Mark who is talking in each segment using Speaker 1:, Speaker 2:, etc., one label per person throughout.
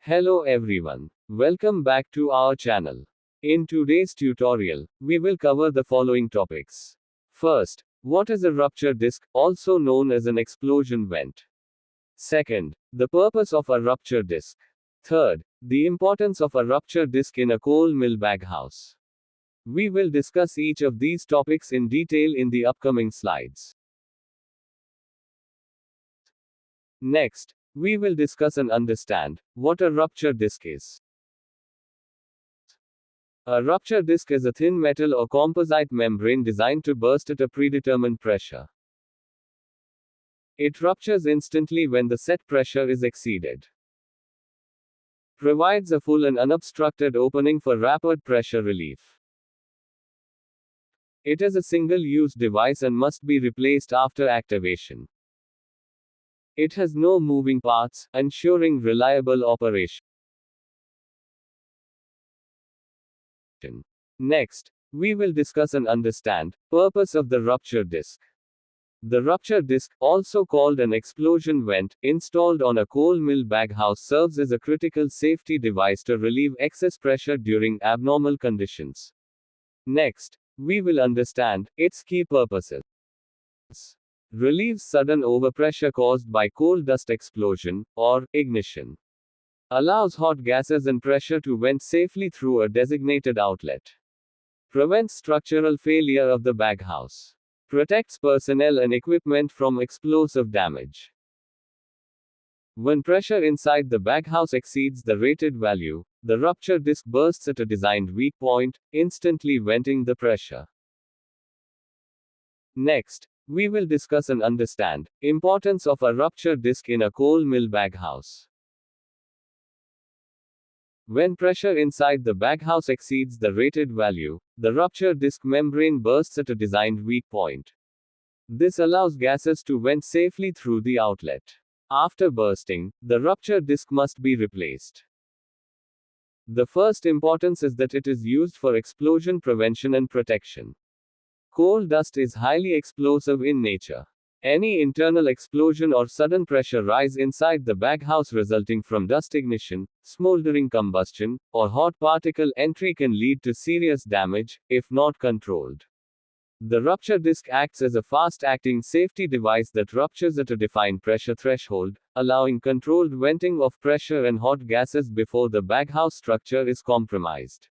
Speaker 1: Hello everyone. Welcome back to our channel. In today's tutorial, we will cover the following topics. First, what is a rupture disk, also known as an explosion vent? Second, the purpose of a rupture disk. Third, the importance of a rupture disk in a coal mill baghouse. We will discuss each of these topics in detail in the upcoming slides. Next, we will discuss and understand what a rupture disk is. A rupture disk is a thin metal or composite membrane designed to burst at a predetermined pressure. It ruptures instantly when the set pressure is exceeded. Provides a full and unobstructed opening for rapid pressure relief. It is a single-use device and must be replaced after activation. It has no moving parts, ensuring reliable operation. Next, we will discuss and understand purpose of the rupture disk. The rupture disk, also called an explosion vent, installed on a coal mill baghouse serves as a critical safety device to relieve excess pressure during abnormal conditions. Next, we will understand its key purposes. Relieves sudden overpressure caused by coal dust explosion, or ignition. Allows hot gases and pressure to vent safely through a designated outlet. Prevents structural failure of the baghouse. Protects personnel and equipment from explosive damage. When pressure inside the baghouse exceeds the rated value, the rupture disk bursts at a designed weak point, instantly venting the pressure. Next, we will discuss and understand importance of a rupture disk in a coal mill baghouse. When pressure inside the baghouse exceeds the rated value, the rupture disk membrane bursts at a designed weak point. This allows gases to vent safely through the outlet. After bursting, the rupture disk must be replaced. The first importance is that it is used for explosion prevention and protection. Coal dust is highly explosive in nature. Any internal explosion or sudden pressure rise inside the baghouse resulting from dust ignition, smoldering combustion, or hot particle entry can lead to serious damage, if not controlled. The rupture disk acts as a fast-acting safety device that ruptures at a defined pressure threshold, allowing controlled venting of pressure and hot gases before the baghouse structure is compromised.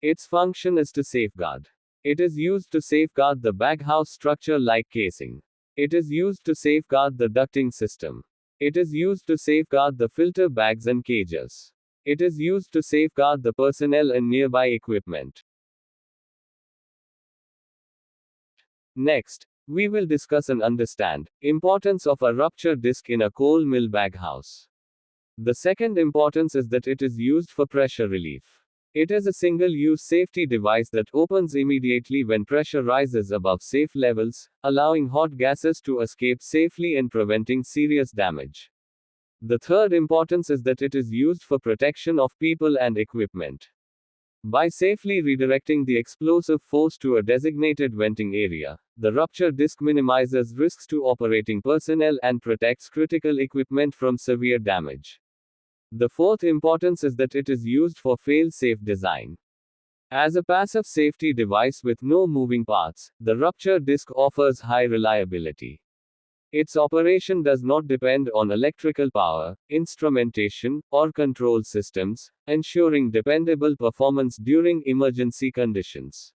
Speaker 1: Its function is to safeguard. It is used to safeguard the baghouse structure like casing. It is used to safeguard the ducting system. It is used to safeguard the filter bags and cages. It is used to safeguard the personnel and nearby equipment. Next, we will discuss and understand importance of a rupture disk in a coal mill baghouse. The second importance is that it is used for pressure relief. It is a single-use safety device that opens immediately when pressure rises above safe levels, allowing hot gases to escape safely and preventing serious damage. The third importance is that it is used for protection of people and equipment. By safely redirecting the explosive force to a designated venting area, the rupture disk minimizes risks to operating personnel and protects critical equipment from severe damage. The fourth importance is that it is used for fail-safe design. As a passive safety device with no moving parts, the rupture disk offers high reliability. Its operation does not depend on electrical power, instrumentation, or control systems, ensuring dependable performance during emergency conditions.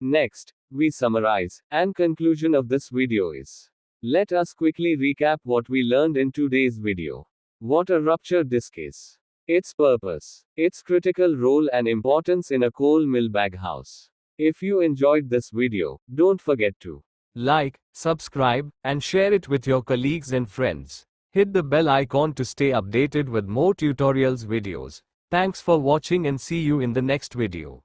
Speaker 1: Next, we summarize, and conclusion of this video is. Let us quickly recap what we learned in today's video. What a rupture disk is. Its purpose. Its critical role and importance in a coal mill baghouse. If you enjoyed this video, don't forget to like, subscribe, and share it with your colleagues and friends. Hit the bell icon to stay updated with more tutorials videos. Thanks for watching and see you in the next video.